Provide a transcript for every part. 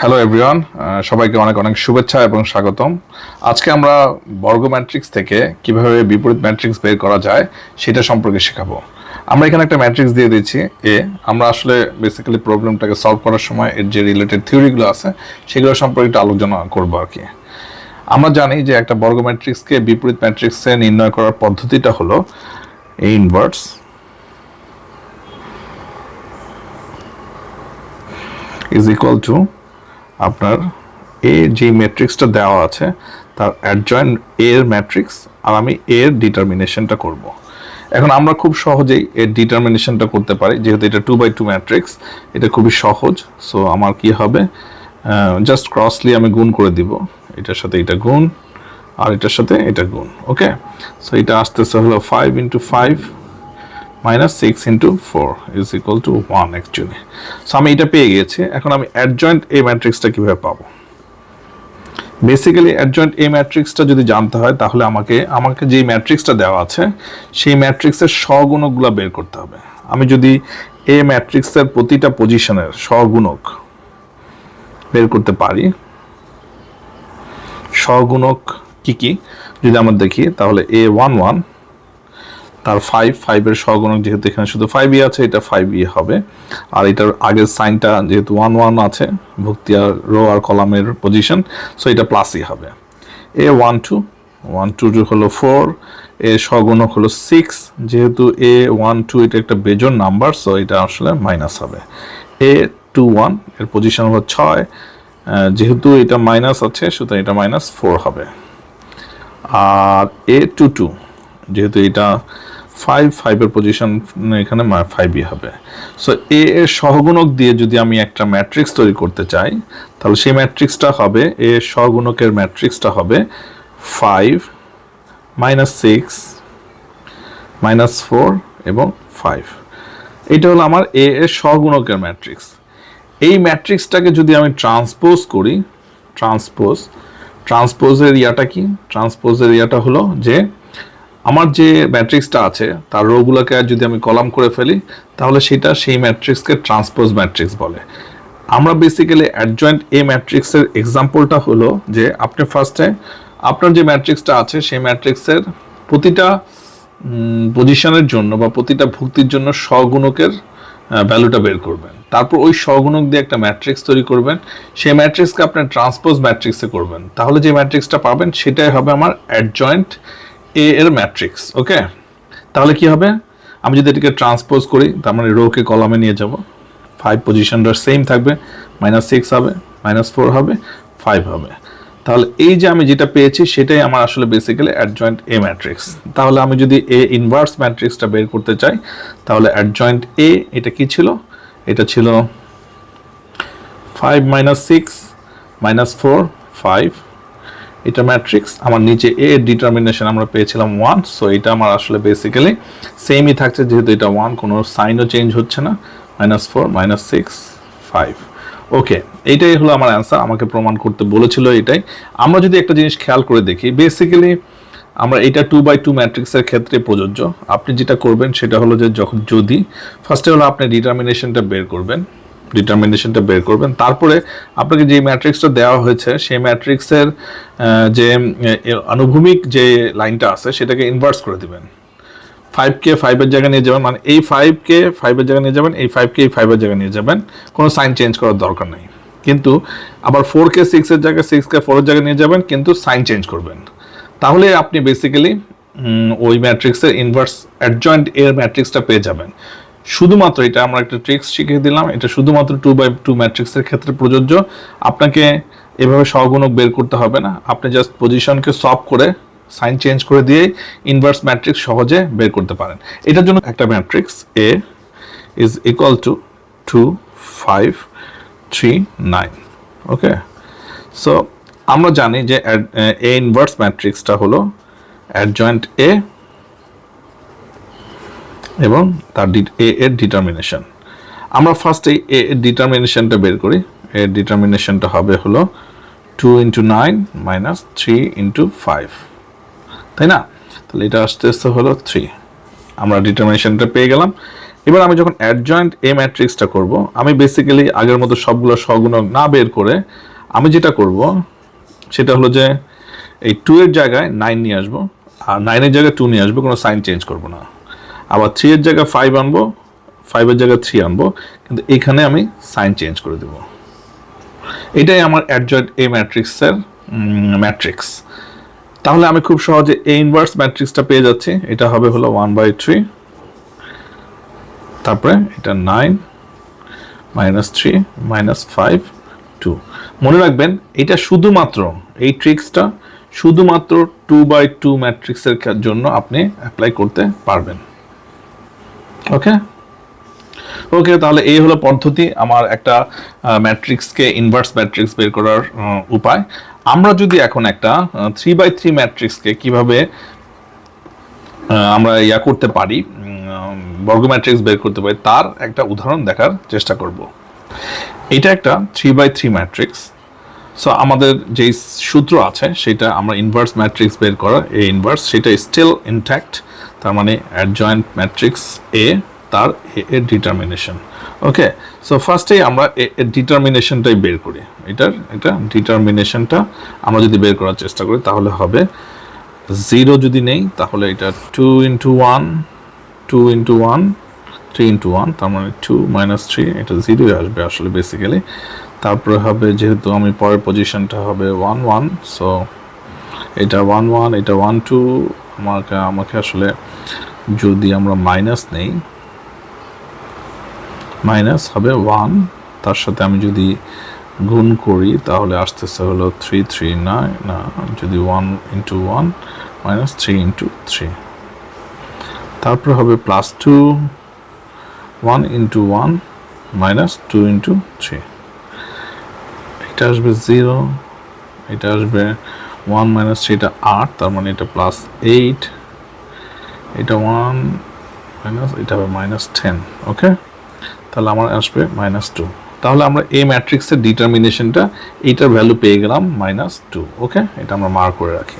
Hello everyone, সবাইকে অনেক অনেক শুভেচ্ছা এবং স্বাগতম। আজকে আমরা বর্গ ম্যাট্রিক্স থেকে কিভাবে বিপরীত ম্যাট্রিক্স বের করা যায় সেটা সম্পর্কে শেখাবো। আমরা এখানে একটা ম্যাট্রিক্স দিয়ে দিচ্ছি এ। আমরা আসলে বেসিক্যালি প্রবলেমটাকে সলভ করার সময় এর যে রিলেটেড থিওরিগুলো আছে সেগুলো সম্পর্কে একটু আলোচনা করবো আর কি। আমরা জানি যে একটা বর্গ ম্যাট্রিক্সকে বিপরীত ম্যাট্রিক্সে নির্ণয় করার পদ্ধতিটা হলো A inverse is equal to আপনার এ যে ম্যাট্রিক্সটা দেওয়া আছে তার অ্যাডজয়েন্ট এর ম্যাট্রিক্স, আর আমি এর ডিটারমিনেশনটা করব। এখন আমরা খুব সহজেই এর ডিটারমিনেশনটা করতে পারি, যেহেতু এটা 2x2 ম্যাট্রিক্স, এটা খুবই সহজ। সো আমার কি হবে, জাস্ট ক্রসলি আমি গুণ করে দিব, এটার সাথে এটা গুণ আর এটার সাথে এটা গুণ। ওকে, সো এটা আসতেছে হলো 5 × 5 minus 6 × 4 is equal to 1 actually. So আমি এটা পেয়ে গিয়েছি। এখন আমি অ্যাডজয়েন্ট এ ম্যাট্রিক্সটা কিভাবে পাবো? বেসিক্যালি অ্যাডজয়েন্ট এ ম্যাট্রিক্সটা যদি জানতে হয় তাহলে আমাকে যে ম্যাট্রিক্সটা দেওয়া আছে সেই ম্যাট্রিক্সের সহগুণকগুলো বের করতে হবে। আমি যদি এ ম্যাট্রিক্সের প্রতিটা পজিশনের সহগুণক বের করতে পারি, সহগুণক কি কি যদি আমরা দেখি তাহলে A11 তার 5 এর সহগুণক, যেহেতু এখানে শুধু 5ই আছে, এটা 5ই হবে। আর এটার আগের সাইনটা যেহেতু 1 আছে, ভুক্তি আর রো আর কলামের পজিশন, সো এটা প্লাসই হবে। A12 হলো 4, এর সহগুণক হলো 6, যেহেতু A12 এটা একটা বেজোড় নাম্বার, সো এটা আসলে মাইনাস হবে। A21 এর পজিশন হলো 6, যেহেতু এটা মাইনাস আছে সুতরাং এটা -4 হবে। আর A22 যেহেতু এটা 5 এর পজিশন এখানে 5ই হবে। সো এ এর সহগুণক দিয়ে যদি আমি একটা ম্যাট্রিক্স তৈরি করতে চাই তাহলে সেই ম্যাট্রিক্সটা হবে, এ এর সহগুণকের ম্যাট্রিক্সটা হবে 5 -6 -4 এবং 5। এটা হলো আমার এ এর সহগুণকের ম্যাট্রিক্স। এই ম্যাট্রিক্সটাকে যদি আমি ট্রান্সপোজ করি, ট্রান্সপোজের ইয়াটা কি? ট্রান্সপোজের ইয়াটা হলো যে আমার যে ম্যাট্রিক্সটা আছে তার রোগুলোকে যদি আমি কলাম করে ফেলি তাহলে সেটা সেই ম্যাট্রিক্সকে ট্রান্সপোজ ম্যাট্রিক্স বলে। আমরা বেসিক্যালি অ্যাডজয়েন্ট এ ম্যাট্রিক্সের এক্সাম্পলটা হলো যে আপনি ফার্স্টে আপনার যে ম্যাট্রিক্সটা আছে সেই ম্যাট্রিক্সের প্রতিটা পজিশনের জন্য বা প্রতিটা ভুক্তির জন্য সহগুণকের ভ্যালুটা বের করবেন। তারপর ওই সহগুণক দিয়ে একটা ম্যাট্রিক্স তৈরি করবেন, সেই ম্যাট্রিক্সকে আপনি ট্রান্সপোজ ম্যাট্রিক্সে করবেন, তাহলে যে ম্যাট্রিক্সটা পাবেন সেটাই হবে আমার অ্যাডজয়েন্ট এ এর ম্যাট্রিক্স। ওকে, তাহলে কি হবে, আমি যদি এটাকে ট্রান্সপোজ করি তার মানে রোকে কলামে নিয়ে যাব, 5 পজিশনটা সেম থাকবে, -6 হবে, -4 হবে, 5 হবে। তাহলে এই যে আমি যেটা পেয়েছি সেটাই আমার আসলে বেসিক্যালি অ্যাডজয়েন্ট এ ম্যাট্রিক্স। তাহলে আমি যদি এ ইনভার্স ম্যাট্রিক্সটা বের করতে চাই তাহলে অ্যাডজয়েন্ট এ এটা কি ছিল, এটা ছিল 5 - 6 -4 5, এটা ম্যাট্রিক্স। আমার নিচে এ এর ডিটারমিনেশন আমরা পেয়েছিলাম 1, সো এটা আমার আসলে বেসিক্যালি সেমই থাকছে, যেহেতু এটা 1, কোনো সাইনও চেঞ্জ হচ্ছে না, -4 -6 5। ওকে, এইটাই হলো আমার অ্যান্সার। আমাকে প্রমাণ করতে বলেছিল এটাই। আমরা যদি একটা জিনিস খেয়াল করে দেখি, বেসিক্যালি আমরা এটা 2x2 ম্যাট্রিক্সের ক্ষেত্রে প্রযোজ্য। আপনি যেটা করবেন সেটা হলো যে যদি ফার্স্টে হলো আপনি ডিটারমিনেশনটা বের করবেন, তারপরে আপনাকে যে ম্যাট্রিক্সটা দেওয়া হয়েছে সেই ম্যাট্রিক্সের যে আনুভূমিক যে লাইনটা আছে সেটাকে ইনভার্স করে দিবেন। 5কে 5-এর জায়গায় নিয়ে যাবেন, মানে এই 5কে 5-এর জায়গায় নিয়ে যাবেন, এই 5কে এই 5-এর জায়গায় নিয়ে যাবেন, কোনো সাইন চেঞ্জ করার দরকার নেই। কিন্তু আবার 4কে 6-এর জায়গায় 6কে 4-এর জায়গায় নিয়ে যাবেন, কিন্তু সাইন চেঞ্জ করবেন। তাহলে আপনি বেসিক্যালি ওই ম্যাট্রিক্সের ইনভার্স অ্যাডজয়েন্ট এর ম্যাট্রিক্সটা পেয়ে যাবেন। শুধুমাত্র এটা আমরা একটা ট্রিক্স শিখিয়ে দিলাম, এটা শুধুমাত্র 2x2 ম্যাট্রিক্সের ক্ষেত্রে প্রযোজ্য। আপনাকে এভাবে সহগুণক বের করতে হবে না, আপনি জাস্ট পজিশনকে সলভ করে সাইন চেঞ্জ করে দিয়েই ইনভার্স ম্যাট্রিক্স সহজে বের করতে পারেন। এটার জন্য একটা matrix A is equal to 2 5 3 9। Okay, so আমরা জানি যে এ ইনভার্স ম্যাট্রিক্সটা হলো অ্যাডজয়েন্ট এ এবং তার এ এর ডিটারমিনেশন। আমরা ফার্স্টে এ এর ডিটারমিনেশনটা বের করি। এর ডিটারমিনেশনটা হবে হলো 2 × 9 - 3 × 5, তাই না? তাহলে এটা আসতে হলো 3। আমরা ডিটারমিনেশনটা পেয়ে গেলাম। এবার আমি যখন অ্যাডজয়েন্ট এ ম্যাট্রিক্সটা করব, আমি বেসিক্যালি আগের মতো সবগুলো সহগুণক না বের করে আমি যেটা করব সেটা হলো যে এই 2 এর জায়গায় 9 নিয়ে আসবো, আর 9 এর জায়গায় 2 নিয়ে আসবো, কোনো সাইন চেঞ্জ করব না। আবার 3 এর জায়গায় 5 আনবো, 5 এর জায়গায় 3 আনবো, কিন্তু এখানে আমি সাইন চেঞ্জ করে দেব। এটাই আমার অ্যাডজয়েন্ট এ ম্যাট্রিক্সের ম্যাট্রিক্স। তাহলে আমি খুব সহজে এ ইনভার্স ম্যাট্রিক্সটা পেয়ে যাচ্ছি। এটা হবে হলো 1/3, তারপরে এটা 9 -3 -5 2। মনে রাখবেন এটা শুধুমাত্র এই ট্রিক্সটা শুধুমাত্র 2/2 ম্যাট্রিক্সের জন্য আপনি অ্যাপ্লাই করতে পারবেন। ওকে ওকে, তাহলে এই হলো পদ্ধতি আমার একটা ম্যাট্রিক্সকে ইনভার্স ম্যাট্রিক্স বের করার উপায়। আমরা যদি এখন একটা 3/3 ম্যাট্রিক্সকে কিভাবে আমরা করতে পারি, বর্গ ম্যাট্রিক্স বের করতে পারি, তার একটা উদাহরণ দেখার চেষ্টা করব। এটা একটা 3/3 ম্যাট্রিক্স। সো আমাদের যেই সূত্র আছে সেটা আমরা ইনভার্স ম্যাট্রিক্স বের করার, এ ইনভার্স, সেটা স্টিল ইনট্যাক্ট। তার মানে অ্যাডজয়েন্ট ম্যাট্রিক্স এ, তার এর ডিটারমিনেশন। ওকে, সো ফার্স্টেই আমরা এর ডিটারমিনেশনটাই বের করি। এটা ডিটারমিনেশনটা আমরা যদি বের করার চেষ্টা করি তাহলে হবে 0 যদি নেই তাহলে এটা 2 × 1 2 × 1 3 × 1, তার মানে 2 - 3, এটা 0 আসবে আসলে বেসিক্যালি। তারপরে হবে, যেহেতু আমি পরের পজিশনটা হবে 1 1, সো এটা 1 1, এটা 1 2। আমাকে আসলে যদি আমরা মাইনাস নেই, মাইনাস হবে 1, তার সাথে আমি যদি গুণ করি তাহলে আসতেছে হলো 3 3 9 না, যদি 1 × 1 -3 × 3, তারপরে হবে +2 1 × 1 -2 × 3, এটা আসবে 0, এটা আসবে 1 - 3, এটা 8, তার মানে এটা +8, এটা 1 এটা হবে -10। ওকে, তাহলে আমার আসবে -2। তাহলে আমরা এই ম্যাট্রিক্সের ডিটারমিনেশনটা এইটার ভ্যালু পেয়ে গেলাম -2। ওকে, এটা আমরা মার্ক করে রাখি।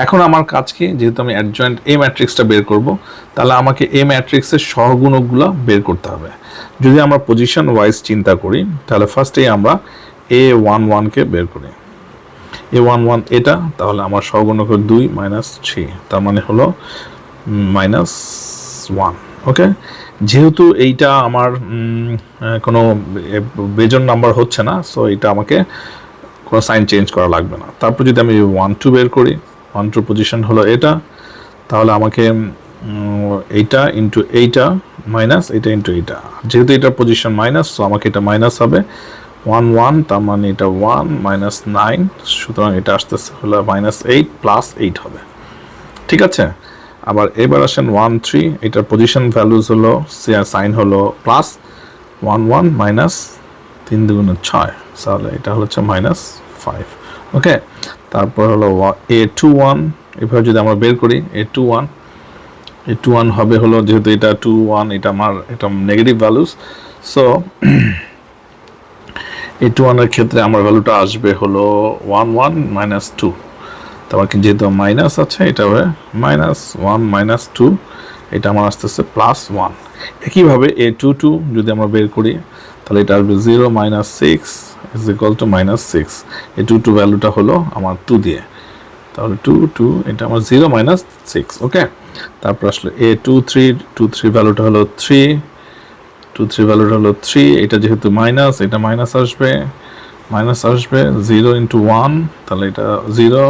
এখন আমার কাজ কি, যেহেতু আমি অ্যাডজয়েন্ট এ ম্যাট্রিক্সটা বের করব, তাহলে আমাকে এই ম্যাট্রিক্সের সহগুণকগুলো বের করতে হবে। যদি আমরা পজিশন ওয়াইজ চিন্তা করি তাহলে ফার্স্টেই আমরা A11 কে বের করি। A11 এটা, তাহলে আমার সহগুণক 2 - 3, তার মানে হলো -1। ওকে, যেহেতু এইটা আমার কোনো বেজন নাম্বার হচ্ছে না, সো এটা আমাকে কোনো সাইন চেঞ্জ করা লাগবে না। তারপর যদি আমি 1 2 বের করি, 1 2 পজিশন হলো এটা, তাহলে আমাকে এইটা ইন্টু এইটা মাইনাস এটা ইন্টু এইটা, যেহেতু এটার পজিশন মাইনাস, সো আমাকে এটা মাইনাস হবে 1 1, তার মানে এটা 1 -9, সুতরাং এটা আসতেছে হলো -8 +8 হবে। ঠিক আছে, আবার এবার আসেন 1 3, এটার পজিশন ভ্যালুজ হলো, সাইন হলো +1 1 -3 2 6, তাহলে এটা হচ্ছে -5। ওকে, তারপর হলো A21, এভাবে যদি আমরা বের করি A21 হবে হলো, যেহেতু এটা 2 1, এটা আমার এটা নেগেটিভ ভ্যালুস, সো A21 এর ক্ষেত্রে আমার ভ্যালুটা আসবে হলো 1 1 -2, তারপর যেহেতু মাইনাস আছে এটা হবে -1 -2, এটা আমার আসতেছে +1। একইভাবে A22 যদি আমরা বের করি তাহলে এটা আসবে 0 -6 = -6। A22 ভ্যালুটা হলো আমার 2 দিয়ে, তাহলে 2 2, এটা আমার 0 -6। ওকে, তারপর আসলে A23 ভ্যালুটা হলো 3, 23 ভ্যালুটা হলো 3, এটা যেহেতু মাইনাস, এটা মাইনাস আসবে 0 × 1, তাহলে এটা 0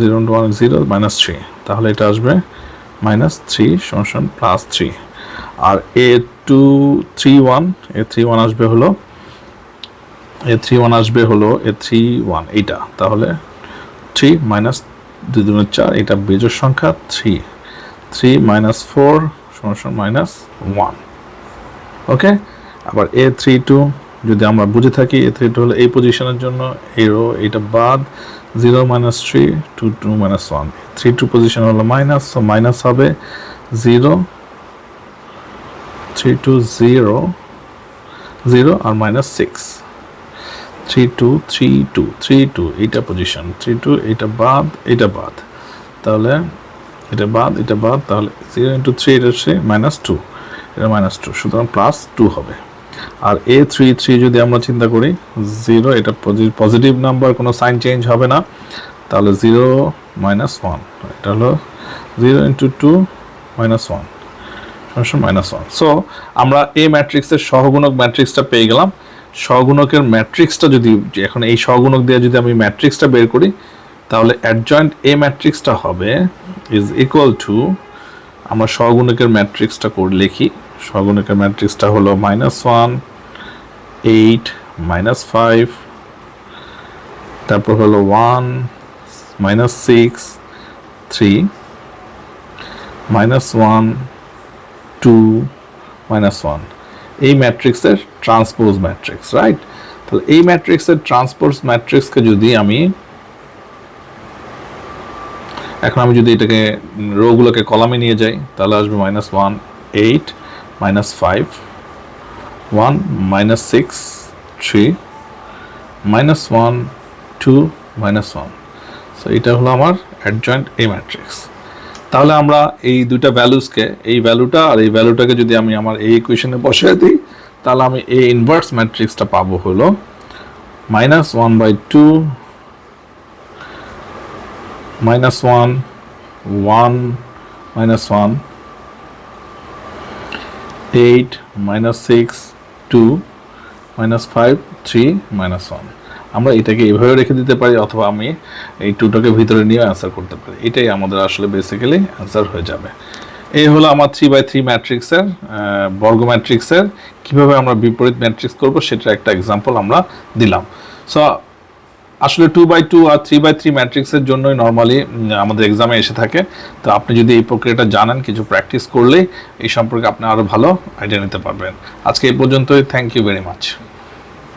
0 × 1 0 -3, তাহলে এটা আসবে -3 = +3। আর A31 আসবে হলো A31 এইটা, তাহলে 3 - 2 × 4, এটা বেজোড় সংখ্যা 3 3 - 4 = -1। ওকে, আবার A32 যদি আমরা বুঝে থাকি, A32 হলো এই পজিশনের জন্য, এটা বাদ 0 -3 2 2 -1, 32 পজিশন হলো মাইনাস, সো মাইনাস হবে 0 3 2 0 0 আর -6 3 2 3 2 3 2, এইটা পজিশন 3 2, এটা বাদ তাহলে এটা বাদ, তাহলে 0 × 3, এটা হচ্ছে -2, এটা -2, সুতরাং +2 হবে। আর A33 যদি আমরা চিন্তা করি 0, এটা পজিটিভ নাম্বার, কোনো সাইন চেঞ্জ হবে না, তাহলে 0 - 1, এটা হলো 0 × 2 - 1 -1। সো আমরা এই ম্যাট্রিক্সের সহগুণক ম্যাট্রিক্সটা পেয়ে গেলাম। সহগুণকের ম্যাট্রিক্সটা যদি এখন এই সহগুণক দিয়ে যদি আমি ম্যাট্রিক্সটা বের করি, তাহলে অ্যাডজয়েন্ট এ ম্যাট্রিক্সটা হবে ইজ ইকুয়াল টু, আমরা সহগুণকের ম্যাট্রিক্সটা লিখি। সহগুণকের ম্যাট্রিক্সটা হলো -1, 8, -5, তারপর হলো 1, -6, 3, -1, 2, -1। এই ম্যাট্রিক্সের ট্রান্সপোজ ম্যাট্রিক্স, রাইট? তাহলে এই ম্যাট্রিক্সের ট্রান্সপোজ ম্যাট্রিক্সকে যদি আমি যদি এটাকে রোগুলোকে কলামে নিয়ে যাই, তাহলে আসবে -1, 8, -5, 1, -6, 3, -1, 2, -1। সো এটা হলো আমার অ্যাডজয়েন্ট এ ম্যাট্রিক্স। তাহলে আমরা এই দুইটা ভ্যালুসকে, এই ভ্যালুটা আর এই ভ্যালুটাকে যদি আমি আমার এই ইকুয়েশনে বসিয়ে দিই, তাহলে আমি এই ইনভার্স ম্যাট্রিক্সটা পাবো হলো -1/2, -1, 1, -1, 8, -6, 2, -5, 3, -1। আমরা এটাকে এভাবে রেখে দিতে পারি, অথবা আমি এই 2টাকে ভিতরে নিয়ে অ্যান্সার করতে পারি। এটাই আমাদের আসলে বেসিক্যালি অ্যান্সার হয়ে যাবে। এই হলো আমার 3/3 ম্যাট্রিক্সের বর্গ ম্যাট্রিক্সের কীভাবে আমরা বিপরীত ম্যাট্রিক্স করব সেটার একটা এক্সাম্পল আমরা দিলাম। সো আসলে 2/2 আর 3/3 ম্যাট্রিক্সের জন্যই নর্মালি আমাদের এক্সামে এসে থাকে। তো আপনি যদি এই প্রক্রিয়াটা জানেন, কিছু প্র্যাকটিস করলেই এই সম্পর্কে আপনি আরও ভালো আইডিয়া নিতে পারবেন। আজকে এই পর্যন্তই। Thank you very much.